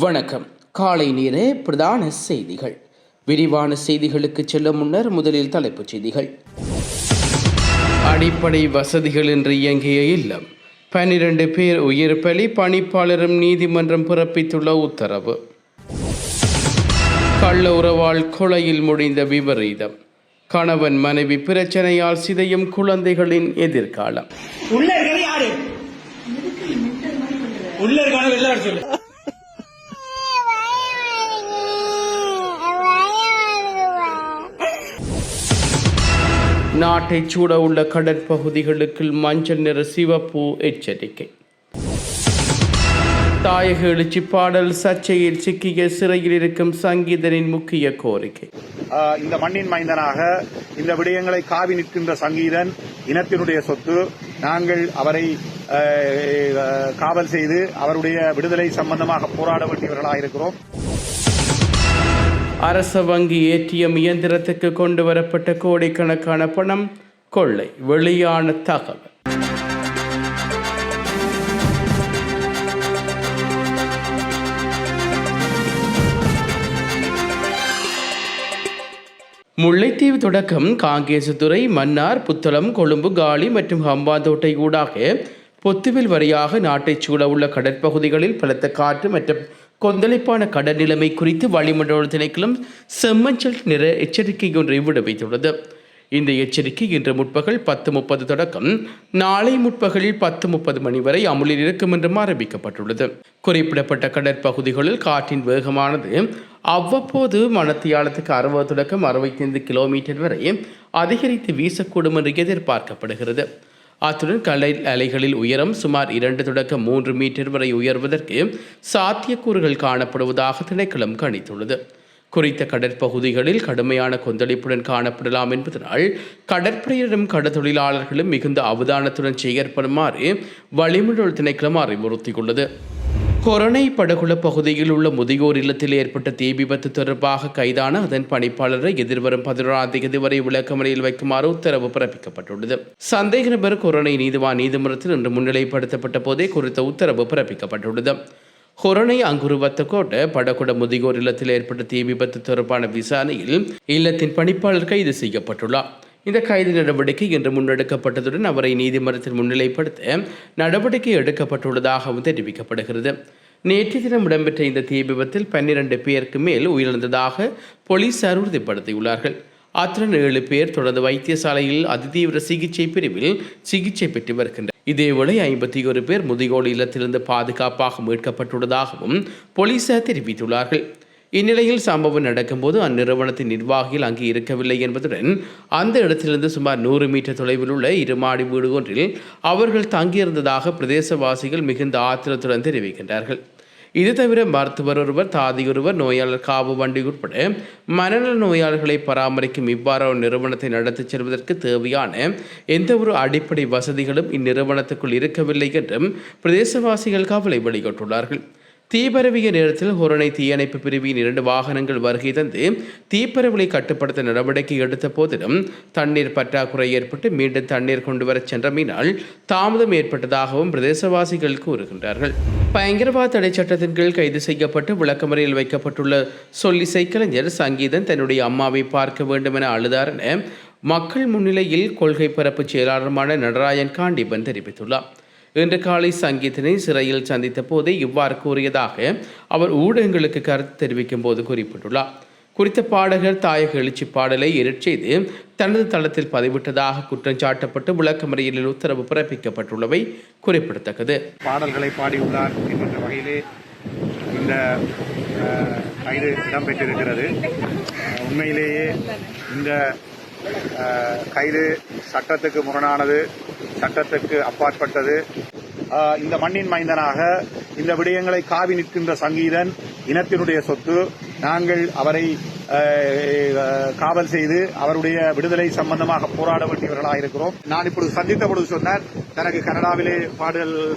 வணக்கம். காலை நேர பிரதான செய்திகள். விரிவான செய்திகளுக்கு செல்லும் முன்னர் முதலில் தலைப்புச் செய்திகள். அடிப்படை வசதிகள் என்று இயங்கிய இல்லம் 12 பேர் உயிர் பலி, பணிப்பாளரும் நீதிமன்றம் பிறப்பித்துள்ள உத்தரவு. கள்ள உறவால் கொலையில் முடிந்த விபரீதம். கணவன் மனைவி பிரச்சனையால் சிதையும் குழந்தைகளின் எதிர்காலம். நாட்டை சூட உள்ள கடற்பகுதிகளுக்கு மஞ்சள் நிற சிவப்பு எச்சரிக்கை. தாயக எழுச்சி பாடல் சர்ச்சையில் சிக்கிய சிறையில் இருக்கும் சங்கீதனின் முக்கிய கோரிக்கை. இந்த மண்ணின் மைந்தனாக இந்த விடயங்களை காவி நிற்கின்ற சங்கீதன் இனத்தினுடைய சொத்து. நாங்கள் அவரை காவல் செய்து அவருடைய விடுதலை சம்பந்தமாக போராட வேண்டியவர்களாக இருக்கிறோம். அரச வங்கி ஏடிஎம் இயந்திரத்துக்கு கொண்டு வரப்பட்ட கோடிக்கணக்கான பணம் கொள்ளை, வெளியான தகவல். முல்லைத்தீவு தொடக்கம் காங்கேசத்துறை, மன்னார், புத்தளம், கொழும்பு, காலி மற்றும் ஹம்பாந்தோட்டை ஊடாக பொத்துவில் வரையாக நாட்டைச் சூழ உள்ள கடற்பகுதிகளில் பலத்த காற்று மற்றும் கொந்தளிப்பான கடல் நிலைமை குறித்து வளிமண்டல திணைக்களம் செம்மஞ்சள் நிற எச்சரிக்கை ஒன்றை விடுவித்துள்ளது. இந்த எச்சரிக்கை இன்று முற்பகல் 10:30 தொடக்கம் நாளை முற்பகல் 10:30 மணி வரை அமுலில் இருக்கும் என்றும் அறிவிக்கப்பட்டுள்ளது. குறிப்பிடப்பட்ட கடற்பகுதிகளில் காற்றின் வேகமானது அவ்வப்போது மணத்தியாலத்துக்கு 60 தொடக்கம் 65 கிலோமீட்டர் வரை அதிகரித்து வீசக்கூடும் என்று எதிர்பார்க்கப்படுகிறது. அத்துடன் கடல் அலைகளில் உயரம் சுமார் 2 தொடக்கம் 3 மீட்டர் வரை உயர்வதற்கு சாத்தியக்கூறுகள் காணப்படுவதாக திணைக்களம் கணித்துள்ளது. குறித்த கடற்பகுதிகளில் கடுமையான கொந்தளிப்புடன் காணப்படலாம் என்பதனால் கடற்படையினரும் கடற்தொழிலாளர்களும் மிகுந்த அவதானத்துடன் செயற்படுமாறு வளிமண்டல திணைக்களம் அறிவுறுத்தியுள்ளது. கொரோனை படகுள பகுதியில் உள்ள முதியோர் இல்லத்தில் ஏற்பட்ட தீ விபத்து தொடர்பாக கைதான அதன் பணிப்பாளரை எதிர்வரும் 11ஆம் தேதி வரை விளக்கமறையில் வைக்குமாறு உத்தரவு பிறப்பிக்கப்பட்டுள்ளது. சந்தேக நபர் கொரோனை நீதிவான் நீதிமன்றத்தில் இன்று முன்னிலைப்படுத்தப்பட்ட போதே குறித்த உத்தரவு பிறப்பிக்கப்பட்டுள்ளது. கொரோனை அங்குருவத்தக்கோட்ட படகுட முதியோர் இல்லத்தில் ஏற்பட்ட தீ விபத்து தொடர்பான விசாரணையில் இல்லத்தின் பணிப்பாளர் கைது செய்யப்பட்டுள்ளார். இந்த கைது நடவடிக்கை இன்று முன்னெடுக்கப்பட்டதுடன் அவரை நீதிமன்றத்தில் முன்னிலைப்படுத்த நடவடிக்கை எடுக்கப்பட்டுள்ளதாகவும் தெரிவிக்கப்படுகிறது. நேற்று தினம் இடம்பெற்ற இந்த தீ விபத்தில் 12 பேருக்கு மேல் உயிரிழந்ததாக போலீசார் உறுதிப்படுத்தியுள்ளார்கள். அத்துடன் 7 பேர் தொடர்ந்து வைத்தியசாலையில் அதிதீவிர சிகிச்சை பிரிவில் சிகிச்சை பெற்று வருகின்றனர். இதேவேளை 51 பேர் முதியோர் இல்லத்திலிருந்து பாதுகாப்பாக மீட்கப்பட்டுள்ளதாகவும் போலீசார் தெரிவித்துள்ளார்கள். இந்நிலையில் சம்பவம் நடக்கும்போது அந்நிறுவனத்தின் நிர்வாகிகள் அங்கே இருக்கவில்லை என்பதுடன் அந்த இடத்திலிருந்து சுமார் 100 மீட்டர் தொலைவில் உள்ள 2 மாடி வீடு ஒன்றில் அவர்கள் தங்கியிருந்ததாக பிரதேசவாசிகள் மிகுந்த ஆத்திரத்துடன் தெரிவிக்கின்றார்கள். இது தவிர மருத்துவர் ஒருவர், தாதியொருவர், நோயாளர் காவு வண்டி உட்பட மனநல நோயாளர்களை பராமரிக்கும் இவ்வாறான நிறுவனத்தை நடத்திச் செல்வதற்கு தேவையான எந்த ஒரு அடிப்படை வசதிகளும் இந்நிறுவனத்துக்குள் இருக்கவில்லை என்றும் பிரதேசவாசிகள் கவலை வெளியிட்டுள்ளார்கள். தீப்பரவிய நேரத்தில் கொரோனை தீயணைப்பு பிரிவின் 2 வாகனங்கள் வருகை தந்து தீப்பரவலை கட்டுப்படுத்த நடவடிக்கை எடுத்த போதிலும் தண்ணீர் பற்றாக்குறை ஏற்பட்டு மீண்டும் தண்ணீர் கொண்டு வர சென்றமையினால் தாமதம் ஏற்பட்டதாகவும் பிரதேசவாசிகள் கூறுகின்றார்கள். பயங்கரவாத தடை சட்டத்தின் கீழ் கைது செய்யப்பட்டு விளக்கமறையில் வைக்கப்பட்டுள்ள சொல்லிசை கலைஞர் சங்கீதன் தன்னுடைய அம்மாவை பார்க்க வேண்டும் என அழுதார் என மக்கள் முன்னிலையில் கொள்கை பரப்பு செயலாளருமான நடராயன் காண்டிபன் தெரிவித்துள்ளார். இன்று காலை சங்கீதனை சிறையில் சந்தித்த போதே இவ்வாறு கூறியதாக அவர் ஊடகங்களுக்கு கருத்து தெரிவிக்கும் போது குறிப்பிட்டுள்ளார். குறித்த பாடகர் தாயக எழுச்சி பாடலை எடிட் செய்து தனது தளத்தில் பதிவிட்டதாக குற்றம் சாட்டப்பட்டு விளக்கமறியலில் உத்தரவு பிறப்பிக்கப்பட்டுள்ளவை குறிப்பிடத்தக்கது. பாடல்களை பாடியுள்ளார் என்ற வகையிலே இந்த கைது இடம்பெற்றிருக்கிறது. உண்மையிலேயே இந்த கைது சட்டத்துக்கு முரணானது, சட்டத்துக்கு அப்பாற்பட்டது. இந்த மண்ணின் மைந்தனாக இந்த விடயங்களை காவி நிற்கின்ற சங்கீதன் இனத்தினுடைய சொத்து. நாங்கள் அவரை காவல் செய்து அவருடைய விடுதலை சம்பந்தமாக போராட வேண்டியவர்களாக இருக்கிறோம். நான் இப்பொழுது சந்தித்த பொழுது சொன்னார், தனக்கு கனடாவிலே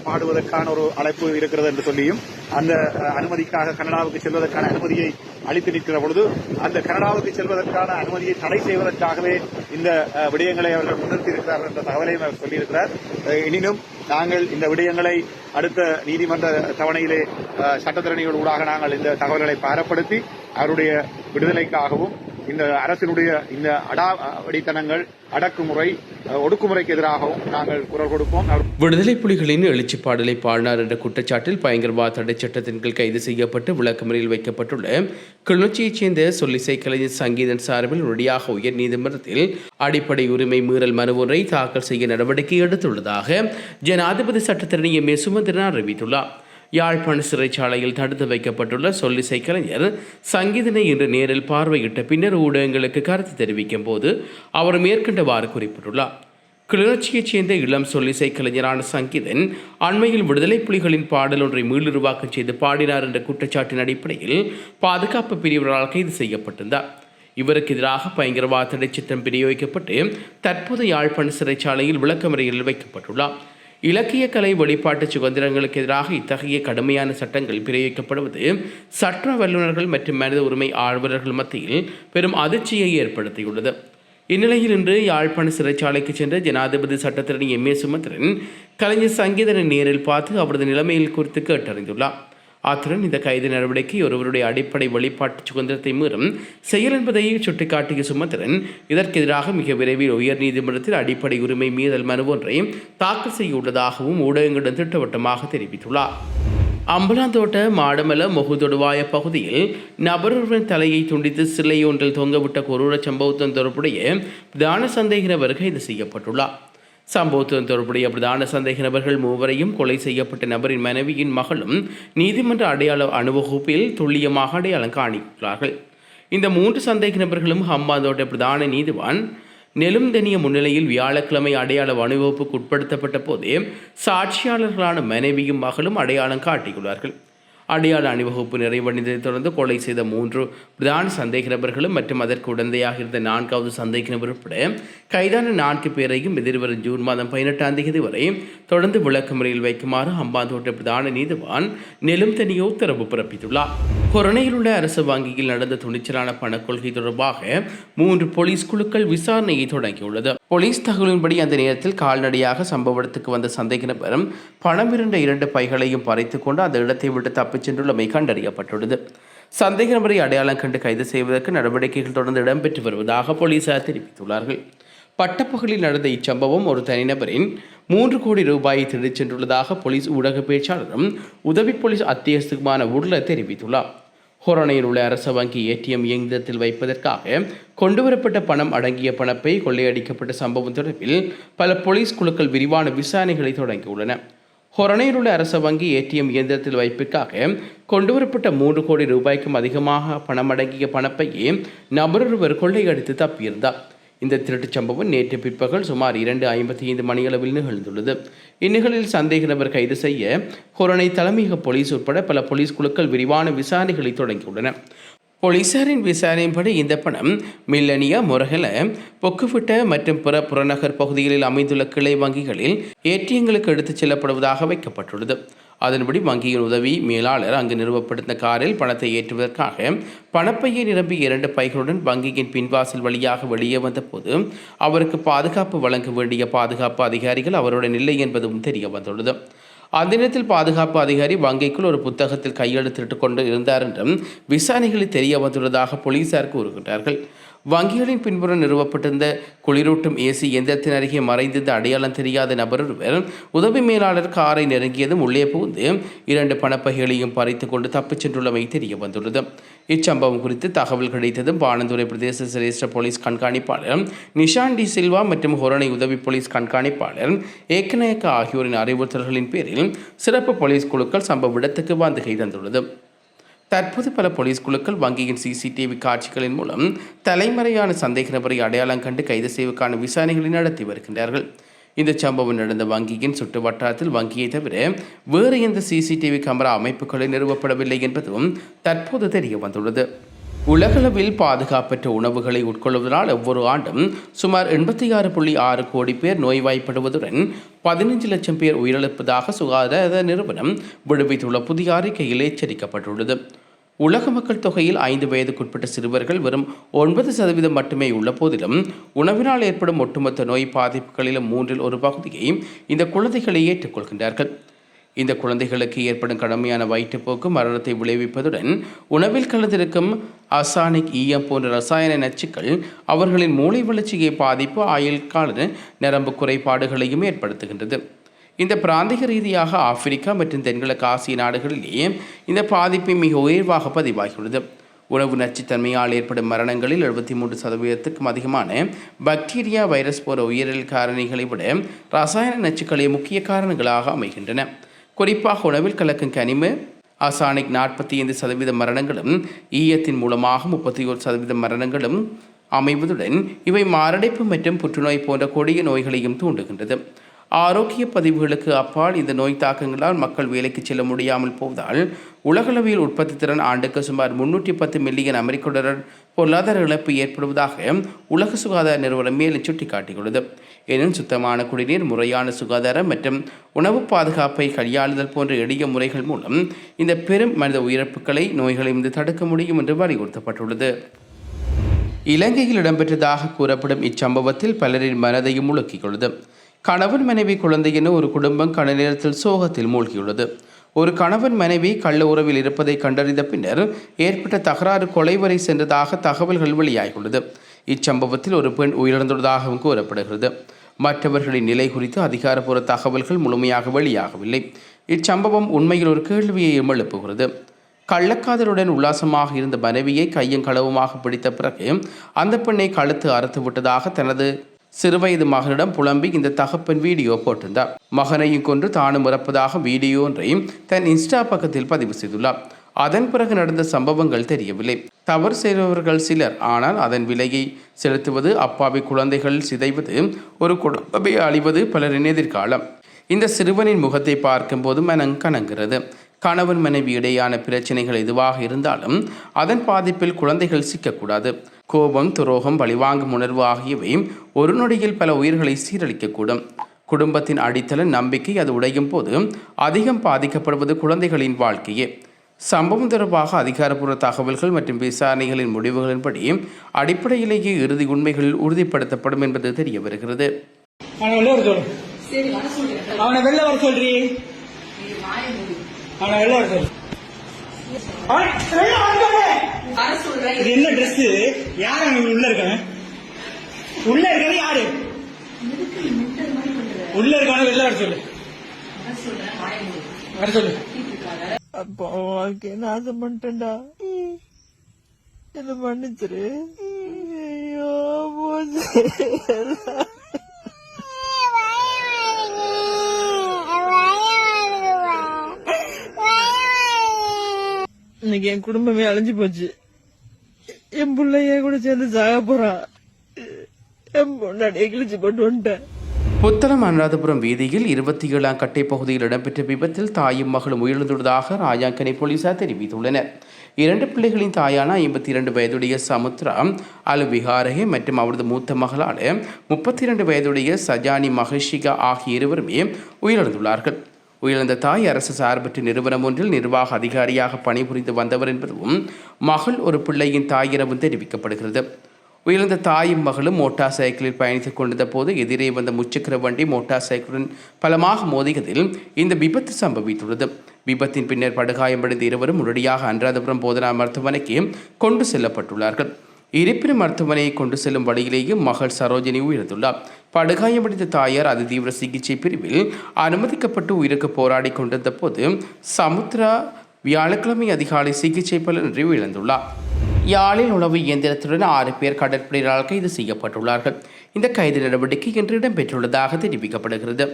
பாடுவதற்கான ஒரு அழைப்பு இருக்கிறது என்று சொல்லியும் அந்த அனுமதிக்காக கனடாவுக்கு செல்வதற்கான அனுமதியை அளித்து நிற்கிற பொழுது அந்த கனடாவுக்கு செல்வதற்கான அனுமதியை தடை செய்வதற்காகவே இந்த விடயங்களை அவர்கள் முன்னிறுத்தி இருக்கிறார்கள் என்ற தகவலையும் அவர் சொல்லியிருக்கிறார். எனினும் நாங்கள் இந்த விடயங்களை அடுத்த நீதிமன்ற தவணையிலே சட்டத்திறனிகள் ஊடாக நாங்கள் இந்த தகவல்களை பாரப்படுத்தி அவருடைய விடுதலைக்காகவும் இந்த அரசினுடைய இந்த அடாவடித்தனங்கள் அடக்குமுறை ஒடுக்குமுறைக்கு எதிராகவும் நாங்கள் குரல் கொடுப்போம். விடுதலை புலிகளின் எழுச்சி பாடலை பாடினார் என்ற குற்றச்சாட்டில் பயங்கரவாத தடை சட்டத்தின் கீழ் கைது செய்யப்பட்டு விளக்கமறியலில் வைக்கப்பட்டுள்ள கிளிநொச்சியைச் சேர்ந்த சொல்லிசை கலைஞர் சங்கீதன் சார்பில் உடனடியாக உயர் நீதிமன்றத்தில் அடிப்படை உரிமை மீறல் மனு ஒன்றை தாக்கல் செய்ய நடவடிக்கை எடுத்துள்ளதாக ஜனாதிபதி சட்டத்தரணி எம்.ஏ. சுமந்திரன் அறிவித்துள்ளார். யாழ்ப்பாண சிறைச்சாலையில் தடுத்து வைக்கப்பட்டுள்ள சொல்லிசை கலைஞர் சங்கீதனை இன்று நேரில் பார்வையிட்ட பின்னர் ஊடகங்களுக்கு கருத்து தெரிவிக்கும் போது அவர் மேற்கண்டவாறு குறிப்பிட்டுள்ளார். கிளிநொச்சியைச் சேர்ந்த இளம் சொல்லிசை கலைஞரான சங்கீதன் அண்மையில் விடுதலை புலிகளின் பாடல் ஒன்றை மீளுருவாக்கம் செய்து பாடினார் என்ற குற்றச்சாட்டின் அடிப்படையில் பாதுகாப்பு பிரிவினரால் கைது செய்யப்பட்டிருந்தார். இவருக்கு எதிராக பயங்கரவாத தடை சட்டம் பிரயோகிக்கப்பட்டு தற்போது யாழ்ப்பாண சிறைச்சாலையில் விளக்கமறியலில் வைக்கப்பட்டுள்ளார். இலக்கிய கலை வெளிப்பாட்டு சுதந்திரங்களுக்கு எதிராக இத்தகைய கடுமையான சட்டங்கள் பிரயோகிக்கப்படுவது சட்ட வல்லுநர்கள் மற்றும் மனித உரிமை ஆர்வலர்கள் மத்தியில் பெரும் அதிர்ச்சியை ஏற்படுத்தியுள்ளது. இந்நிலையில் இன்று யாழ்ப்பாண சிறைச்சாலைக்கு சென்ற ஜனாதிபதி சட்டத்தரணி எம்.ஏ. சுமந்திரன் கலைஞர் சங்கீதனை நேரில் பார்த்து அவரது நிலைமையில் குறித்து கேட்டறிந்துள்ளார். அத்துடன் இந்த கைது நடவடிக்கை ஒருவருடைய அடிப்படை வெளிப்பாட்டு சுதந்திரத்தை மீறும் செயல் என்பதை சுட்டிக்காட்டிய சுமந்திரன் இதற்கு எதிராக மிக விரைவில் உயர் நீதிமன்றத்தில் அடிப்படை உரிமை மீறல் மனு ஒன்றை தாக்கல் செய்ய உள்ளதாகவும் ஊடகங்களிடம் திட்டவட்டமாக தெரிவித்துள்ளார். அம்பலாந்தோட்ட மாடமல மொகுதொடுவாய பகுதியில் நபரொருவரின் தலையை துண்டித்து சிலை ஒன்றில் தொங்கவிட்ட கொரூர சம்பவத்துடன் தொடர்புடைய பிரதான சந்தேக நபர் கைது செய்யப்பட்டுள்ளார். சம்பவத்துடன் தொடர்புடைய பிரதான சந்தேக நபர்கள் மூவரையும் கொலை செய்யப்பட்ட நபரின் மனைவியின் மகளும் நீதிமன்ற அடையாள அனுபவத்தில் துல்லியமாக அடையாளம் காணிக்கிறார்கள். இந்த 3 சந்தேக நபர்களும் ஹம்பாந்தோட்ட பிரதான நீதிவான் நெலும்தெனிய முன்னிலையில் வியாழக்கிழமை அடையாள அனுபவப்புக்கு உட்படுத்தப்பட்ட போதே சாட்சியாளர்களான மனைவியும் மகளும் அடையாளம் காட்டியுள்ளார்கள். அடையாள அணிவகுப்பு நிறைவடைந்ததைத் தொடர்ந்து கொலை செய்த 3 பிரதான சந்தேக நபர்களும் மற்றும் அதற்கு உடந்தையாக இருந்த 4வது சந்தேக நபர் உட்பட கைதான 4 பேரையும் எதிர்வரும் ஜூன் மாதம் 18ஆம் தேதி வரை தொடர்ந்து விளக்கமறியலில் வைக்குமாறு ஹம்பாந்தோட்ட பிரதான நீதிவான் நெலும்தெனிய உத்தரவு பிறப்பித்துள்ளார். கொரோனையில் உள்ள அரசு வங்கியில் நடந்த துணிச்சலான பணக்கொள்கை தொடர்பாக 3 போலீஸ் குழுக்கள் விசாரணையை தொடங்கியுள்ளது. போலீஸ் தகவலின்படி அந்த நேரத்தில் கால்நடையாக சம்பவ இடத்துக்கு வந்த சந்தேக நபர் பணம் இருந்த 2 பைகளையும் பறித்துக் கொண்டு அந்த இடத்தை விட்டு தப்பிச் சென்றுள்ளமை கண்டறியப்பட்டுள்ளது. சந்தேக நபரை அடையாளம் கண்டு கைது செய்வதற்கு நடவடிக்கைகள் தொடர்ந்து இடம்பெற்று வருவதாக போலீசார் தெரிவித்துள்ளார்கள். பட்டப்பகலில் நடந்த இச்சம்பவம் ஒரு தனிநபரின் 3 கோடி ரூபாயை திருடிச் சென்றுள்ளதாக போலீஸ் ஊடக பேச்சாளரும் உதவி போலீஸ் அத்தியட்சகருமான உர்ல தெரிவித்துள்ளார். ஹொரணையில் உள்ள அரச வங்கி ஏடிஎம் இயந்திரத்தில் வைப்பதற்காக கொண்டுவரப்பட்ட பணம் அடங்கிய பணப்பை கொள்ளையடிக்கப்பட்ட சம்பவம் தொடர்பில் பல போலீஸ் குழுக்கள் விரிவான விசாரணைகளை தொடங்கியுள்ளன. ஹொரணையில் உள்ள அரச வங்கி ஏடிஎம் இயந்திரத்தில் வைப்பிற்காக கொண்டுவரப்பட்ட 3 கோடி ரூபாய்க்கும் அதிகமாக பணம் அடங்கிய பணப்பையே நபரொருவர் கொள்ளையடித்து தப்பியிருந்தார். இந்த திருட்டுச் சம்பவம் நேற்று பிற்பகல் சுமார் 2:55 மணியளவில் நிகழ்ந்துள்ளது. இந்நிகழ்வில் சந்தேக நபர் கைது செய்ய ஹொரணை தலைமையக போலீஸ் உட்பட பல போலீஸ் குழுக்கள் விரிவான விசாரணைகளை தொடங்கியுள்ளன. போலீசாரின் விசாரணையின்படி இந்த பணம் மில்லனியா, முரகல, பொக்குவிட்ட மற்றும் பிற புறநகர் பகுதிகளில் அமைந்துள்ள கிளை வங்கிகளில் ஏடிஎம்களுக்கு எடுத்துச் செல்லப்படுவதாக வைக்கப்பட்டுள்ளது. அதன்படி வங்கியின் உதவி மேலாளர் அங்கு நிறுவப்பட்டிருந்த காரில் பணத்தை ஏற்றுவதற்காக பணப்பையை நிரம்பிய 2 பைகளுடன் வங்கியின் பின்வாசல் வழியாக வெளியே வந்தபோது அவருக்கு பாதுகாப்பு வழங்க வேண்டிய பாதுகாப்பு அதிகாரிகள் அவருடன் இல்லை என்பதும் தெரிய வந்துள்ளது. அந்த நேரத்தில் பாதுகாப்பு அதிகாரி வங்கிக்குள் ஒரு புத்தகத்தில் கையெழுத்திட்டுக் கொண்டு இருந்தார் என்றும் விசாரணைகளில் தெரிய வந்துள்ளதாக போலீசார் கூறுகின்றார்கள். வங்கிகளின் பின்புறம் நிறுவப்பட்டிருந்த குளிரூட்டும் ஏசி இயந்திரத்தின் அருகே மறைந்திருந்த அடையாளம் தெரியாத நபர் ஒருவர் உதவி மேலாளர் காரை நெருங்கியதும் உள்ளே புகுந்து 2 பணப்பைகளையும் பறித்து கொண்டு தப்பிச் சென்றுள்ளமை தெரிய வந்துள்ளது. இச்சம்பவம் குறித்து தகவல் கிடைத்ததும் பாணந்துறை பிரதேச சிரேஷ்ட போலீஸ் கண்காணிப்பாளர் நிஷான் டி சில்வா மற்றும் ஹொரணை உதவி போலீஸ் கண்காணிப்பாளர் ஏக்கநாயக்க ஆகியோரின் அறிவுறுத்தல்களின் பேரில் சிறப்பு போலீஸ் குழுக்கள் சம்பவ இடத்துக்கு வந்து தந்துள்ளது. தற்போது பல போலீஸ் குழுக்கள் வங்கியின் சிசிடிவி காட்சிகளின் மூலம் தலைமறையான சந்தேக நபரை அடையாளம் கண்டு கைது செய்வதற்கான விசாரணைகளை நடத்தி வருகின்றார்கள். இந்த சம்பவம் நடந்த வங்கியின் சுற்று வட்டாரத்தில் வங்கியை தவிர வேறு எந்த சிசிடிவி கேமரா அமைப்புகளை நிறுவப்படவில்லை என்பதும் தற்போது தெரிய வந்துள்ளது. உலகளவில் பாதுகாப்பற்ற உணவுகளை உட்கொள்வதனால் ஒவ்வொரு ஆண்டும் சுமார் 86.6 கோடி பேர் நோய்வாய்ப்படுவதுடன் 15 லட்சம் பேர் உயிரிழப்பதாக சுகாதார நிறுவனம் விடுவித்துள்ள புதிய அறிக்கையில் எச்சரிக்கப்பட்டுள்ளது. உலக மக்கள் தொகையில் 5 வயதுக்குட்பட்ட சிறுவர்கள் வெறும் 9% மட்டுமே உள்ள போதிலும் உணவினால் ஏற்படும் ஒட்டுமொத்த நோய் பாதிப்புகளிலும் 1/3 பகுதியை இந்த குழந்தைகளை ஏற்றுக்கொள்கின்றார்கள். இந்த குழந்தைகளுக்கு ஏற்படும் கடுமையான வயிற்றுப்போக்கு மரணத்தை விளைவிப்பதுடன் உணவில் கலந்திருக்கும் அசானிக், ஈயம் போன்ற ரசாயன நச்சுக்கள் அவர்களின் மூளை வளர்ச்சியை பாதிப்பு, ஆயுள் கால நரம்பு குறைபாடுகளையும் ஏற்படுத்துகின்றது. இந்த பிராந்திய ரீதியாக ஆப்பிரிக்கா மற்றும் தென்கிழக்கு ஆசிய நாடுகளிலேயே இந்த பாதிப்பு மிக உயர்வாக பதிவாகியுள்ளது. உணவு நச்சுத்தன்மையால் ஏற்படும் மரணங்களில் 73%க்கும் அதிகமான பாக்டீரியா, வைரஸ் போன்ற உயிரியல் காரணிகளை விட ரசாயன நச்சுக்களே முக்கிய காரணங்களாக அமைகின்றன. குறிப்பாக உணவில் கலக்கும் கனிம அசானிக் 45% மரணங்களும், ஈயத்தின் மூலமாக 31% மரணங்களும் அமைவதுடன் இவை மாரடைப்பு மற்றும் புற்றுநோய் போன்ற கொடிய நோய்களையும் தூண்டுகின்றது. ஆரோக்கிய பதிவுகளுக்கு அப்பால் இந்த நோய் தாக்கங்களால் மக்கள் வேலைக்கு செல்ல முடியாமல் போவதால் உலகளவில் உற்பத்தி திறன் ஆண்டுக்கு சுமார் 310 மில்லியன் அமெரிக்க டாலர் பொருளாதார இழப்பு ஏற்படுவதாக உலக சுகாதார நிறுவனம் மேலும் சுட்டிக்காட்டியுள்ளது. எனினும் சுத்தமான குடிநீர், முறையான சுகாதாரம் மற்றும் உணவு பாதுகாப்பை கையாளுதல் போன்ற எளிய முறைகள் மூலம் இந்த பெரும் மனித உயிரிழப்புகளை நோய்களிலிருந்து தடுக்க முடியும் என்று வலியுறுத்தப்பட்டுள்ளது. இலங்கையில் இடம்பெற்றதாக கூறப்படும் இச்சம்பவத்தில் பலரின் மனதையும் முழுக்கியுள்ளது. கணவன், மனைவி, குழந்தை என ஒரு குடும்பம் கன நேரத்தில் சோகத்தில் மூழ்கியுள்ளது. ஒரு கணவன் மனைவி கள்ள உறவில் இருப்பதை கண்டறிந்த பின்னர் ஏற்பட்ட தகராறு கொலை வரை சென்றதாக தகவல்கள் வெளியாகியுள்ளது. இச்சம்பவத்தில் ஒரு பெண் உயிரிழந்துள்ளதாகவும் கூறப்படுகிறது. மற்றவர்களின் நிலை குறித்து அதிகாரப்பூர்வ தகவல்கள் முழுமையாக வெளியாகவில்லை. இச்சம்பவம் உண்மையில் ஒரு கேள்வியை எழுப்புகிறது. கள்ளக்காதலுடன் உல்லாசமாக இருந்த மனைவியை கையும் களவுமாக பிடித்த பிறகு அந்த பெண்ணை கழுத்து அறுத்து விட்டதாக தனது சிறுவயது மகனிடம் புலம்பி இந்த தகப்பன் வீடியோ போட்டிருந்தார். மகனையும் கொன்று தானும் இறப்பதாக வீடியோ ஒன்றையும் தன் இன்ஸ்டா பக்கத்தில் பதிவு செய்துள்ளார். அதன் பிறகு நடந்த சம்பவங்கள் தெரியவில்லை. தவறு செய்பவர்கள் சிலர், ஆனால் அதன் விலையை செலுத்துவது, அப்பாவி குழந்தைகள் சிதைவது, ஒரு குடும்பமே அழிவது பலரின் எதிர்காலம். இந்த சிறுவனின் முகத்தை பார்க்கும்போது மனம் கனங்கிறது. கணவன் மனைவி இடையான பிரச்சனைகள் எதுவாக இருந்தாலும் அதன் பாதிப்பில் குழந்தைகள் சிக்கக்கூடாது. கோபம், துரோகம், பழிவாங்கும் உணர்வு ஆகியவை ஒரு நொடியில் பல உயிர்களை சீரழிக்கக்கூடும். குடும்பத்தின் அடித்தள நம்பிக்கை அது உடையும் போது அதிகம் பாதிக்கப்படுவது குழந்தைகளின் வாழ்க்கையே. சம்பவம் தொடர்பாக அதிகாரப்பூர்வ தகவல்கள் மற்றும் விசாரணைகளின் முடிவுகளின்படி அடிப்படையிலேயே இறுதி உண்மைகள் உறுதிப்படுத்தப்படும் என்பது தெரிய வருகிறது. இது என்ன ட்ரெஸ்? யாரு உள்ள இருக்காங்க? உள்ள இருக்கிறது யாரு? உள்ள இருக்கான வெளில வர சொல்லு. வர சொல்லு. அப்போ வாழ்க்கை நாசம் பண்ணிட்டேன்டா, என்ன மன்னிச்சிரு. ஐயோ இன்னைக்கு என் குடும்பமே அழிஞ்சு போச்சு. என் பிள்ளைய கூட சேர்ந்து சாக போறான். என் பொண்ணாடியை கிழிச்சு போட்டு வந்துட்டேன். புத்தளம் அனுராதபுரம் வீதியில் 27ஆம் கட்டை பகுதியில் இடம்பெற்ற விபத்தில் தாயும் மகளும் உயிரிழந்துள்ளதாக ராஜாங்கனை போலீசார் தெரிவித்துள்ளனர். 2 பிள்ளைகளின் தாயான 52 வயதுடைய சமுத்ரா அல் விஹாரகே மற்றும் அவரது மூத்த மகளான 32 வயதுடைய சஜானி மஹஷிகா ஆகிய இருவருமே உயிரிழந்துள்ளார்கள். உயிரிழந்த தாய் அரசு சார்பற்ற நிறுவனம் ஒன்றில் நிர்வாக அதிகாரியாக பணிபுரிந்து வந்தவர் என்பதும் மகள் ஒரு பிள்ளையின் தாய் எனவும் தெரிவிக்கப்படுகிறது. உயிரிழந்த தாயும் மகளும் மோட்டார் சைக்கிளில் பயணித்துக் கொண்டிருந்த போது எதிரே வந்த முச்சக்கர வண்டி மோட்டார் சைக்கிளுடன் பலமாக மோதியதில் இந்த விபத்து சம்பவித்துள்ளது. விபத்தின் பின்னர் படுகாயமடைந்த இருவரும் உடனடியாக அனுராதபுரம் போதனா மருத்துவமனைக்கு கொண்டு செல்லப்பட்டுள்ளார்கள். இருப்பினும் மருத்துவமனையை கொண்டு செல்லும் வழியிலேயே மகள் சரோஜினி உயிரிழந்துள்ளார். படுகாயமடைந்த தாயார் அதிதீவிர சிகிச்சை பிரிவில் அனுமதிக்கப்பட்டு உயிருக்கு போராடி கொண்டிருந்த போது சமுத்ரா வியாழக்கிழமை அதிகாலை சிகிச்சை பலனின்றி உயிரிழந்துள்ளார். யாழில் உணவு இயந்திரத்துடன் 6 பேர் கடற்படையினரால் கைது செய்யப்பட்டுள்ளார்கள். இந்த கைது நடவடிக்கை இன்று இடம்பெற்றுள்ளதாக தெரிவிக்கப்படுகிறது.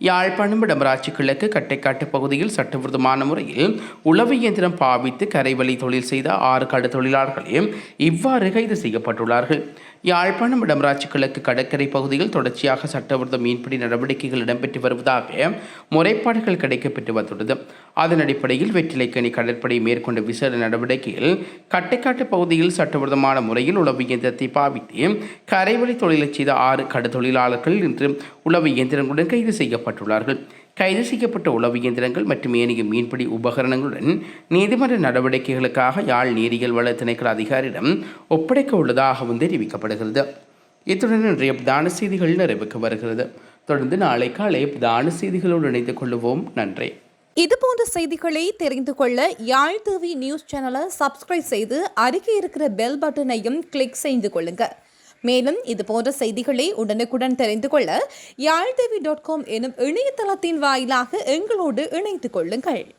யாழ்ப்பாணம் வடமராட்சி கிழக்கு கட்டைக்காட்டு பகுதியில் சட்டவிரோதமான முறையில் உளவு இயந்திரம் பாவித்து கரைவழி தொழில் செய்த 6 கடற்தொழிலாளர்களே இவ்வாறு கைது செய்யப்பட்டுள்ளார்கள். யாழ்ப்பாணம் வடமராட்சி கிழக்கு கடற்கரை பகுதியில் தொடர்ச்சியாக சட்டவிரோத மீன்பிடி நடவடிக்கைகள் இடம்பெற்று வருவதாக முறைப்பாடுகள் கிடைக்கப்பெற்று வந்துள்ளது. அதன் அடிப்படையில் வெற்றிலைக்கணி கடற்படை மேற்கொண்ட விசேட நடவடிக்கையில் கட்டைக்காட்டு பகுதியில் சட்டவிரோதமான முறையில் உளவு இயந்திரத்தை பாவித்து கரைவழி தொழிலை செய்த 6 கடற்தொழிலாளர்கள் இன்று உளவு இயந்திரங்களுடன் கைது செய்யப்பட்டுள்ளார்கள். கைது செய்யப்பட்ட உளவு இயந்திரங்கள் மற்றும் ஏனைய மீன்பிடி உபகரணங்களுடன் நீதிமன்ற நடவடிக்கைகளுக்காக யாழ் நீரியல் வள திணைக்கள அதிகாரியிடம் ஒப்படைக்க உள்ளதாகவும் தெரிவிக்கப்படுகிறது. இத்துடன் இன்றைய பிரதான செய்திகள் நிறைவுக்கு வருகிறது. தொடர்ந்து நாளை காலை பிரதான செய்திகளோடு இணைந்து கொள்வோம். நன்றி. இதுபோன்ற செய்திகளை தெரிந்து கொள்ள யாழ் டிவி நியூஸ் சேனலை சப்ஸ்கிரைப் செய்து அருகே இருக்கிற பெல் பட்டனையும் கிளிக் செய்து கொள்ளுங்க. மேலும் இதுபோன்ற செய்திகளை உடனுக்குடன் தெரிந்து கொள்ள யாழ்டிவி.com எனும் இணையதளத்தின் வாயிலாக எங்களோடு இணைந்து கொள்ளுங்கள்.